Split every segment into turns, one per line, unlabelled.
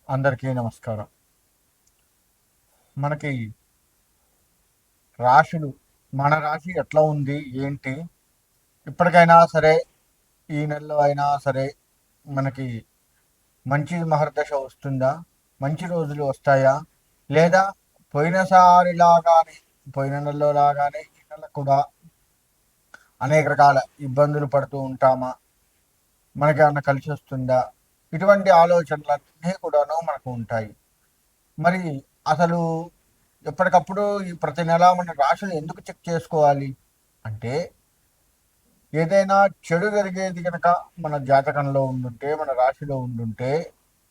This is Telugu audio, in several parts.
అందరికీ నమస్కారం. మనకి రాశులు, మన రాశి ఎట్లా ఉంది? ఏంటి? ఇప్పటికైనా సరే, ఈ నెలలో అయినా సరే, మనకి మంచి మహర్దశ వస్తుందా? మంచి రోజులు వస్తాయా? లేదా పోయినసారిలాగానే, పోయిన నెలలో లాగానే ఈ నెల కూడా అనేక రకాల ఇబ్బందులు పడుతూ ఉంటామా? మనకేమన్నా కలిసి వస్తుందా? ఇటువంటి ఆలోచనలన్నీ కూడాను మనకు ఉంటాయి. మరి అసలు ఎప్పటికప్పుడు ఈ ప్రతి నెల మన రాశులు ఎందుకు చెక్ చేసుకోవాలి అంటే, ఏదైనా చెడు జరిగేది కనుక మన జాతకంలో ఉండుంటే, మన రాశిలో ఉండుంటే,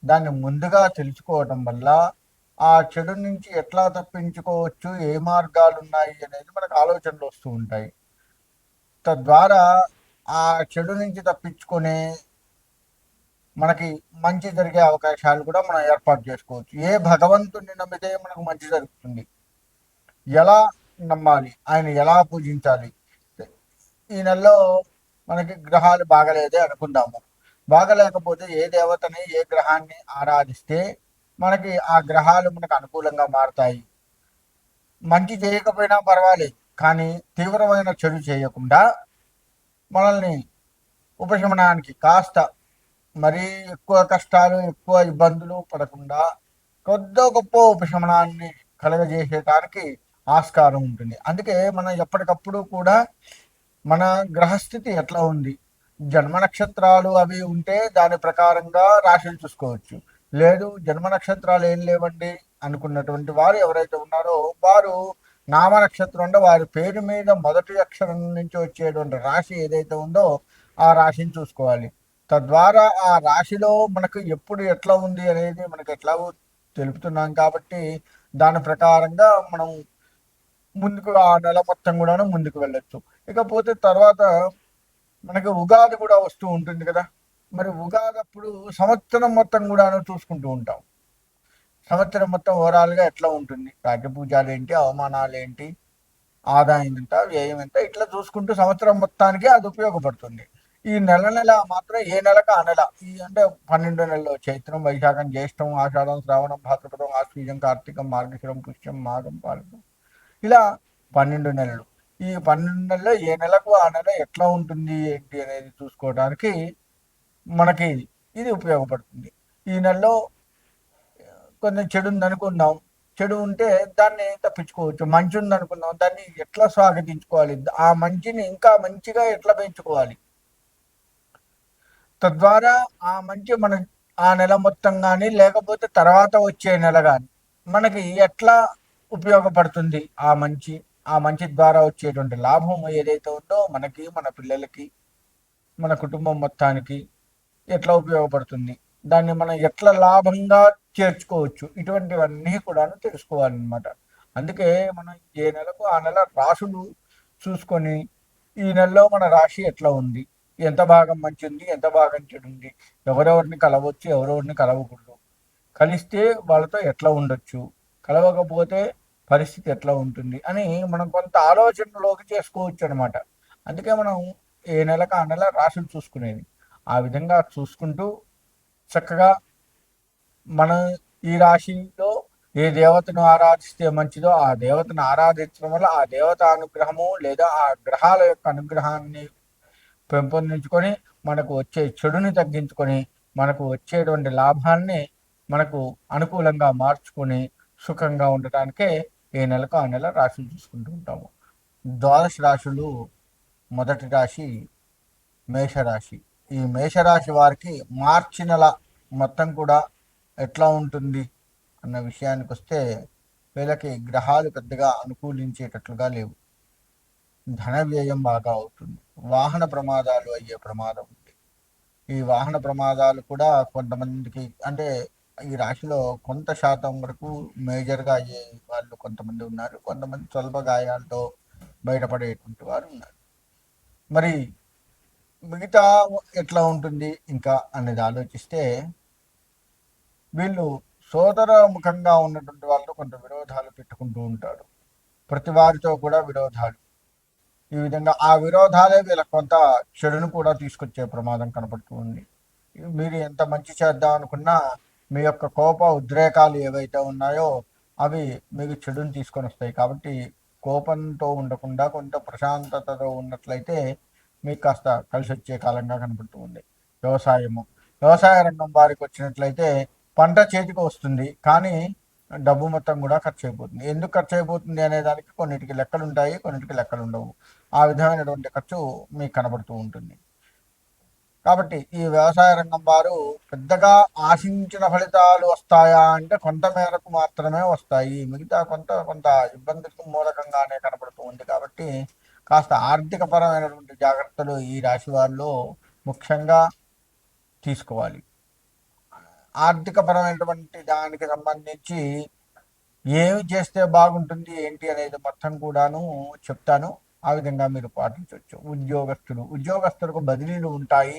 దాన్ని ముందుగా తెలుసుకోవటం వల్ల ఆ చెడు నుంచి ఎట్లా తప్పించుకోవచ్చు, ఏ మార్గాలు ఉన్నాయి అనేది మనకు ఆలోచనలు వస్తూ ఉంటాయి. తద్వారా ఆ చెడు నుంచి తప్పించుకునే మనకి మంచి జరిగే అవకాశాలు కూడా మనం ఏర్పాటు చేసుకోవచ్చు. ఏ భగవంతుడిని నమ్మితే మనకు మంచి జరుగుతుంది, ఎలా నమ్మాలి, ఆయన ఎలా పూజించాలి. ఈ నెలలో మనకి గ్రహాలు బాగలేదే అనుకుందాము. బాగలేకపోతే ఏ దేవతని, ఏ గ్రహాన్ని ఆరాధిస్తే మనకి ఆ గ్రహాలు మనకు అనుకూలంగా మారుతాయి. మంచి చేయకపోయినా పర్వాలేదు, కానీ తీవ్రమైన చెడు చేయకుండా మనల్ని ఉపశమనానికి కాస్త మరీ ఎక్కువ కష్టాలు, ఎక్కువ ఇబ్బందులు పడకుండా కొద్దో గొప్ప ఉపశమనాన్ని కలగజేసేటానికి ఆస్కారం ఉంటుంది. అందుకే మనం ఎప్పటికప్పుడు కూడా మన గ్రహస్థితి ఎట్లా ఉంది, జన్మ నక్షత్రాలు అవి ఉంటే దాని ప్రకారంగా రాశులు చూసుకోవచ్చు. లేదు జన్మ నక్షత్రాలు ఏం లేవండి అనుకున్నటువంటి వారు ఎవరైతే ఉన్నారో వారు నామ నక్షత్రం అంటే వారి పేరు మీద మొదటి అక్షరం నుంచి వచ్చేటువంటి రాశి ఏదైతే ఉందో ఆ రాశిని చూసుకోవాలి. తద్వారా ఆ రాశిలో మనకు ఎప్పుడు ఎట్లా ఉంది అనేది మనకు ఎట్లాగో తెలుపుతున్నాం కాబట్టి దాని ప్రకారంగా మనం ముందుకు ఆ నెల మొత్తం కూడాను ముందుకు వెళ్ళొచ్చు. ఇకపోతే తర్వాత మనకి ఉగాది కూడా వస్తూ ఉంటుంది కదా. మరి ఉగాది అప్పుడు సంవత్సరం మొత్తం కూడాను చూసుకుంటూ ఉంటాం. సంవత్సరం మొత్తం ఓవరాల్గా ఎట్లా ఉంటుంది, రాజ్యపూజాలు ఏంటి, అవమానాలు ఏంటి, ఆదాయం ఎంత, వ్యయం ఎంత, ఇట్లా చూసుకుంటూ సంవత్సరం మొత్తానికి అది ఉపయోగపడుతుంది. ఈ నెల నెల మాత్రం ఏ నెలకు ఆ నెల, ఈ అంటే 12 నెలలు చైత్రం, వైశాఖం, జ్యేష్టం, ఆషాఢం, శ్రావణం, భాద్రపదం, ఆశ్వీజం, కార్తీకం, మార్గశిరం, పుష్యం, మాఘం, పాల్గొనం, ఇలా 12 నెలలు. ఈ 12 నెలల్లో ఏ నెలకు ఆ నెల ఎట్లా ఉంటుంది ఏంటి అనేది చూసుకోవడానికి మనకి ఇది ఉపయోగపడుతుంది. ఈ నెలలో కొంచెం చెడు ఉందనుకున్నాం, చెడు ఉంటే దాన్ని తప్పించుకోవచ్చు. మంచి ఉందనుకున్నాం, దాన్ని ఎట్లా స్వాగతించుకోవాలి, ఆ మంచిని ఇంకా మంచిగా ఎట్లా పెంచుకోవాలి. తద్వారా ఆ మంచి మన ఆ నెల మొత్తం కానీ లేకపోతే తర్వాత వచ్చే నెల కానీ మనకి ఎట్లా ఉపయోగపడుతుంది. ఆ మంచి ద్వారా వచ్చేటువంటి లాభం ఏదైతే ఉందో మనకి, మన పిల్లలకి, మన కుటుంబం మొత్తానికి ఎట్లా ఉపయోగపడుతుంది, దాన్ని మనం ఎట్లా లాభంగా చేర్చుకోవచ్చు, ఇటువంటివన్నీ కూడా తెలుసుకోవాలన్నమాట. అందుకే మనం ఏ నెలకు ఆ నెల రాసులు చూసుకొని ఈ నెలలో మన రాశి ఎట్లా ఉంది, ఎంత భాగం మంచి ఉంది, ఎంత భాగం చెడు ఉంది, ఎవరెవరిని కలవచ్చు, ఎవరెవరిని కలవకూడదు, కలిస్తే వాళ్ళతో ఎట్లా ఉండొచ్చు, కలవకపోతే పరిస్థితి ఎట్లా ఉంటుంది అని మనం కొంత ఆలోచనలోకి చేసుకోవచ్చు అనమాట. అందుకే మనం ఏ నెలకు ఆ నెల రాశులు చూసుకునేది. ఆ విధంగా చూసుకుంటూ చక్కగా మనం ఈ రాశిలో ఏ దేవతను ఆరాధిస్తే మంచిదో ఆ దేవతను ఆరాధించడం వల్ల ఆ దేవత అనుగ్రహము లేదా ఆ గ్రహాల యొక్క అనుగ్రహాన్ని పెంపొందించుకొని మనకు వచ్చే చెడుని తగ్గించుకొని మనకు వచ్చేటువంటి లాభాన్ని మనకు అనుకూలంగా మార్చుకొని సుఖంగా ఉండటానికే ఏ నెలకు ఆ నెల రాశులు చూసుకుంటూ ఉంటాము. ద్వాదశ రాశులు, మొదటి రాశి మేషరాశి. ఈ మేషరాశి వారికి మార్చి నెల మొత్తం కూడా ఎట్లా ఉంటుంది అన్న విషయానికి వస్తే, వీళ్ళకి గ్రహాలు పెద్దగా అనుకూలించేటట్లుగా లేవు. ధన వ్యయం బాగా అవుతుంది. వాహన ప్రమాదాలు అయ్యే ప్రమాదం ఉంది. ఈ వాహన ప్రమాదాలు కూడా కొంతమందికి అంటే ఈ రాశిలో కొంత శాతం వరకు మేజర్గా అయ్యే వాళ్ళు కొంతమంది ఉన్నారు. కొంతమంది స్వల్ప గాయాలతో బయటపడేటువంటి వారు ఉన్నారు. మరి మిగతా ఎట్లా ఉంటుంది ఇంకా అనేది ఆలోచిస్తే, వీళ్ళు సోదరముఖంగా ఉన్నటువంటి వాళ్ళతో కొంత విరోధాలు పెట్టుకుంటూ ఉంటారు. ప్రతి వారితో కూడా విరోధాలు. ఈ విధంగా ఆ విరోధాలే వీళ్ళకి కొంత చెడును కూడా తీసుకొచ్చే ప్రమాదం కనపడుతూ ఉంది. మీరు ఎంత మంచి చేద్దాం అనుకున్నా మీ యొక్క కోప ఉద్రేకాలు ఏవైతే ఉన్నాయో అవి మీకు చెడుని తీసుకొని వస్తాయి. కాబట్టి కోపంతో ఉండకుండా కొంత ప్రశాంతతతో ఉన్నట్లయితే మీకు కాస్త కలిసి వచ్చే కాలంగా కనబడుతూ ఉంది. వ్యవసాయము, వ్యవసాయ రంగం వారికి వచ్చినట్లయితే పంట చేతికి వస్తుంది, కానీ డబ్బు మొత్తం కూడా ఖర్చు అయిపోతుంది. ఎందుకు ఖర్చు అయిపోతుంది అనే దానికి కొన్నిటికి లెక్కలు ఉంటాయి, కొన్నిటికి లెక్కలు ఉండవు. ఆ విధమైనటువంటి ఖర్చు మీకు కనబడుతూ ఉంటుంది. కాబట్టి ఈ వ్యవసాయ రంగం వారు పెద్దగా ఆశించిన ఫలితాలు వస్తాయా అంటే కొంత మేరకు మాత్రమే వస్తాయి. మిగతా కొంత కొంత ఇబ్బందికి మూలకంగానే కనబడుతూ ఉంది. కాబట్టి కాస్త ఆర్థిక పరమైనటువంటి జాగ్రత్తలు ఈ రాశి వారిలో ముఖ్యంగా తీసుకోవాలి. ఆర్థిక పరమైనటువంటి దానికి సంబంధించి ఏమి చేస్తే బాగుంటుంది ఏంటి అనేది మొత్తం కూడాను చెప్తాను. ఆ విధంగా మీరు పాటించవచ్చు. ఉద్యోగస్తులకు బదిలీలు ఉంటాయి.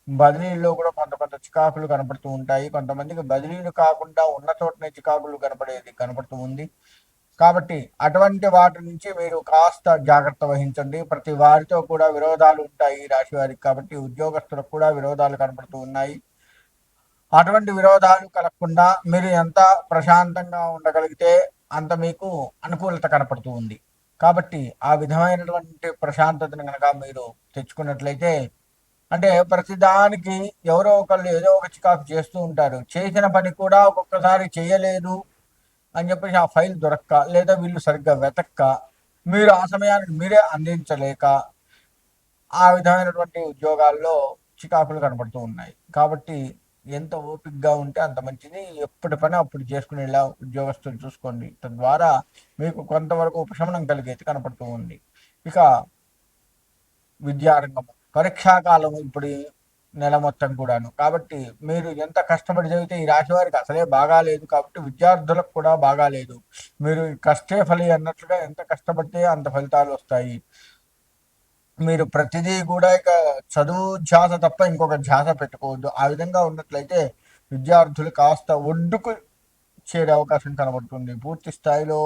బదిలీల్లో కూడా కొంత కొంత చికాకులు కనపడుతూ ఉంటాయి. కొంతమందికి బదిలీలు కాకుండా ఉన్న చోటనే చికాకులు కనపడుతూ ఉంది. కాబట్టి అటువంటి వాటి నుంచి మీరు కాస్త జాగ్రత్త వహించండి. ప్రతి వారితో కూడా విరోధాలు ఉంటాయి ఈ రాశి వారికి. కాబట్టి ఉద్యోగస్తులకు కూడా విరోధాలు కనపడుతూ ఉన్నాయి. అటువంటి విరోధాలు కలగకుండా మీరు ఎంత ప్రశాంతంగా ఉండగలిగితే అంత మీకు అనుకూలత కనపడుతూ ఉంది. కాబట్టి ఆ విధమైనటువంటి ప్రశాంతతను కనుక మీరు తెచ్చుకున్నట్లయితే, అంటే ప్రతిదానికి ఎవరో ఒకళ్ళు ఏదో ఒక చికాకు చేస్తూ ఉంటారు. చేసిన పని కూడా ఒక్కొక్కసారి చేయలేదు అని చెప్పేసి ఆ ఫైల్ దొరక్క, లేదా వీళ్ళు సరిగ్గా వెతక్క, మీరు ఆ సమయానికి మీరే అందించలేక ఆ విధమైనటువంటి ఉద్యోగాల్లో చికాకులు కనబడుతూ ఉన్నాయి. కాబట్టి ఎంత ఓపికగా ఉంటే అంత మంచిది. ఎప్పటి పని అప్పుడు చేసుకునేలా ఉద్యోగస్తులు చూసుకోండి. తద్వారా మీకు కొంతవరకు ఉపశమనం కలిగేది కనపడుతూ ఉంది. ఇక విద్యారంగము, పరీక్షాకాలం ఇప్పుడు నెల మొత్తం కూడాను. కాబట్టి మీరు ఎంత కష్టపడి చదివితే ఈ రాశి వారికి అసలే బాగాలేదు. కాబట్టి విద్యార్థులకు కూడా బాగాలేదు. మీరు కష్టే ఫలి అన్నట్లుగా ఎంత కష్టపడితే అంత ఫలితాలు వస్తాయి. మీరు ప్రతిదీ కూడా ఇక చదువు ధ్యాస తప్ప ఇంకొక ధ్యాస పెట్టుకోవద్దు. ఆ విధంగా ఉన్నట్లయితే విద్యార్థులు కాస్త ఒడ్డుకు చేరే అవకాశం కనబడుతుంది. పూర్తి స్థాయిలో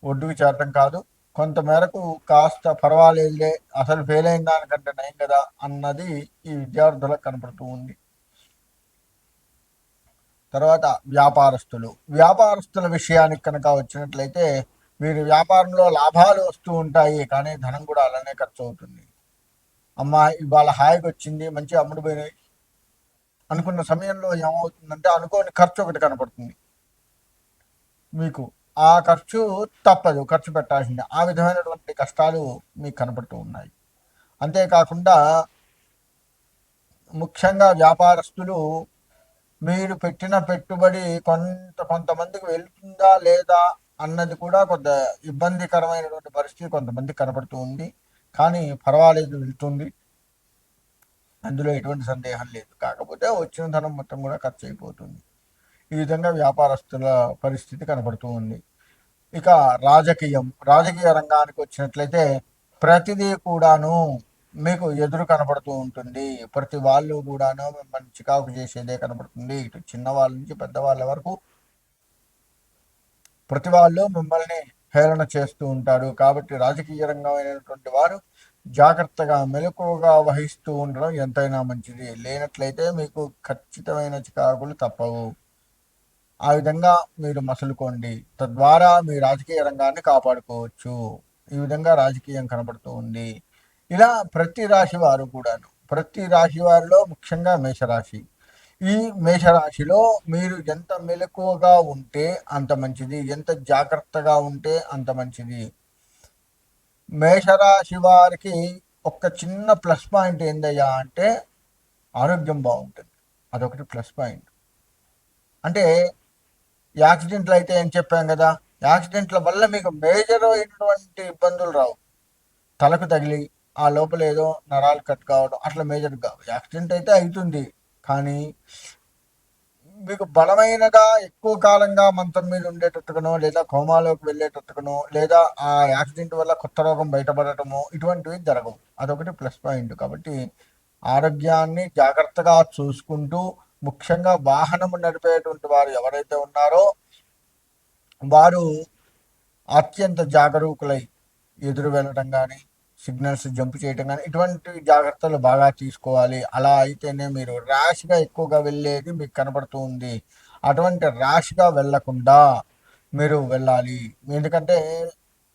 ఒడ్డుకు చేరటం కాదు, కొంత మేరకు కాస్త పర్వాలేదులే, అసలు ఫెయిల్ అయిన దానికంటే నయం కదా అన్నది ఈ విద్యార్థులకు కనపడుతూ ఉంది. తర్వాత వ్యాపారస్తుల విషయానికి కనుక వచ్చినట్లయితే వీరి వ్యాపారంలో లాభాలు వస్తూ ఉంటాయి, కానీ ధనం కూడా అలానే ఖర్చు అవుతుంది. అమ్మా ఇవాళ హాయిగా వచ్చింది, మంచి అమ్ముడు పోయినాయి అనుకున్న సమయంలో ఏమవుతుందంటే అనుకోని ఖర్చు ఒకటి కనపడుతుంది మీకు. ఆ ఖర్చు తప్పదు, ఖర్చు పెట్టాల్సిందే. ఆ విధమైనటువంటి కష్టాలు మీకు కనపడుతూ ఉన్నాయి. అంతేకాకుండా ముఖ్యంగా వ్యాపారస్తులు మీరు పెట్టిన పెట్టుబడి కొంతమందికి వెళ్తుందా లేదా అన్నది కూడా కొంత ఇబ్బందికరమైనటువంటి పరిస్థితి కొంతమందికి కనపడుతూ ఉంది. కానీ పర్వాలేదు, వెళ్తుంది, అందులో ఎటువంటి సందేహం లేదు. కాకపోతే వచ్చిన ధనం మొత్తం కూడా ఖర్చు అయిపోతుంది. ఈ విధంగా వ్యాపారస్తుల పరిస్థితి కనపడుతూ ఉంది. ఇక రాజకీయ రంగానికి వచ్చినట్లయితే ప్రతిదీ కూడాను మీకు ఎదురు కనపడుతూ ఉంటుంది. ప్రతి వాళ్ళు కూడాను మిమ్మల్ని చికాకు చేసేదే కనపడుతుంది. ఇటు చిన్నవాళ్ళ నుంచి పెద్దవాళ్ళ వరకు ప్రతి వాళ్ళు మిమ్మల్ని హేళన చేస్తూ ఉంటారు. కాబట్టి రాజకీయ రంగమైనటువంటి వారు జాగ్రత్తగా మెలకువగా వహిస్తూ ఉండడం ఎంతైనా మంచిది. లేనట్లయితే మీకు ఖచ్చితమైన చికాకులు తప్పవు. ఆ విధంగా మీరు మసులుకోండి. తద్వారా మీ రాజకీయ రంగాన్ని కాపాడుకోవచ్చు. ఈ విధంగా రాజకీయం కనబడుతూ ఉంది. ఇలా ప్రతి రాశి వారిలో ముఖ్యంగా మేషరాశి. ఈ మేషరాశిలో మీరు ఎంత మెలకువగా ఉంటే అంత మంచిది, ఎంత జాగ్రత్తగా ఉంటే అంత మంచిది. మేషరాశి వారికి ఒక చిన్న ప్లస్ పాయింట్ ఏందయ్యా అంటే ఆరోగ్యం బాగుంటుంది. అదొకటి ప్లస్ పాయింట్. అంటే యాక్సిడెంట్లు అయితే ఏం చెప్పాం కదా, యాక్సిడెంట్ల వల్ల మీకు మేజర్ అయినటువంటి ఇబ్బందులు రావు. తలకు తగిలి ఆ లోపల ఏదో నరాలు కట్ కావడం అట్లా మేజర్ కావు. యాక్సిడెంట్ అయితే అవుతుంది, కానీ మీకు బలమైనగా ఎక్కువ కాలంగా మంచం మీద ఉండేటట్టుగానో, లేదా కోమాలోకి వెళ్ళేటట్టుగానో, లేదా ఆ యాక్సిడెంట్ వల్ల కొత్త రోగం బయటపడటమో ఇటువంటివి జరగవు. అదొకటి ప్లస్ పాయింట్. కాబట్టి ఆరోగ్యాన్ని జాగ్రత్తగా చూసుకుంటూ, ముఖ్యంగా వాహనము నడిపేటువంటి వారు ఎవరైతే ఉన్నారో వారు అత్యంత జాగరూకులై ఎదురు వెళ్ళడం కానీ, సిగ్నల్స్ జంప్ చేయటం కానీ ఇటువంటి జాగ్రత్తలు బాగా తీసుకోవాలి. అలా అయితేనే మీరు ర్యాష్గా ఎక్కువగా వెళ్ళేది మీకు కనపడుతూ ఉంది. అటువంటి ర్యాష్గా వెళ్ళకుండా మీరు వెళ్ళాలి. ఎందుకంటే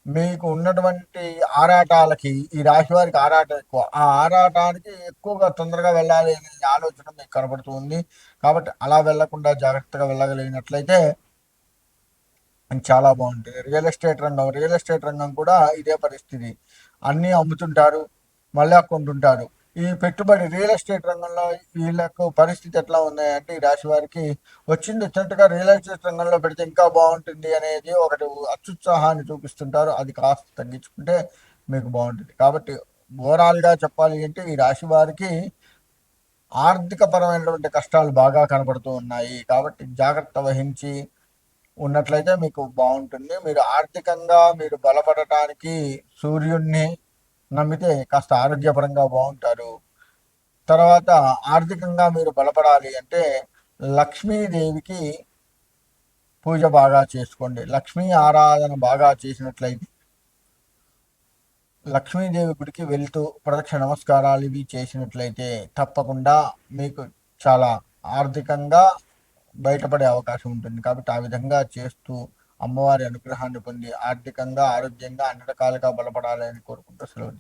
మీకు ఉన్నటువంటి ఆరాటాలకి ఈ రాశి వారికి ఆరాటం ఎక్కువ. ఆ ఆరాటానికి ఎక్కువగా తొందరగా వెళ్ళాలి అనే ఆలోచన మీకు కనబడుతూ ఉంది. కాబట్టి అలా వెళ్ళకుండా జాగ్రత్తగా వెళ్ళగలిగినట్లయితే చాలా బాగుంటుంది. రియల్ ఎస్టేట్ రంగం కూడా ఇదే పరిస్థితి. అన్నీ అమ్ముతుంటారు, మళ్ళీ కొంటుంటారు. ఈ పెట్టుబడి రియల్ ఎస్టేట్ రంగంలో వీళ్ళకు పరిస్థితి ఎట్లా ఉంది అంటే ఈ రాశి వారికి వచ్చినట్టుగా రియల్ ఎస్టేట్ రంగంలో పెడితే ఇంకా బాగుంటుంది అనేది ఒకటి అత్యుత్సాహాన్ని చూపిస్తుంటారు. అది కాస్త తగ్గించుకుంటే మీకు బాగుంటుంది. కాబట్టి ఓవరాల్గా చెప్పాలి అంటే ఈ రాశి వారికి ఆర్థిక పరమైనటువంటి కష్టాలు బాగా కనపడుతూ ఉన్నాయి. కాబట్టి జాగ్రత్త వహించి ఉన్నట్లయితే మీకు బాగుంటుంది. మీరు ఆర్థికంగా మీరు బలపడటానికి సూర్యుడిని నమ్మితే కాస్త ఆరోగ్యపరంగా బాగుంటారు. తర్వాత ఆర్థికంగా మీరు బలపడాలి అంటే లక్ష్మీదేవికి పూజ బాగా చేసుకోండి. లక్ష్మీ ఆరాధన బాగా చేసినట్లయితే లక్ష్మీదేవి గుడికి వెళ్తూ ప్రదక్షిణ నమస్కారాలు ఇవి చేసినట్లయితే తప్పకుండా మీకు చాలా ఆర్థికంగా బయటపడే అవకాశం ఉంటుంది. కాబట్టి ఆ విధంగా చేస్తూ అమ్మవారి అనుగ్రహాన్ని పొంది ఆర్థికంగా ఆరోగ్యంగా అన్ని రకాలుగా బలపడాలని కోరుకుంటూ సెలవు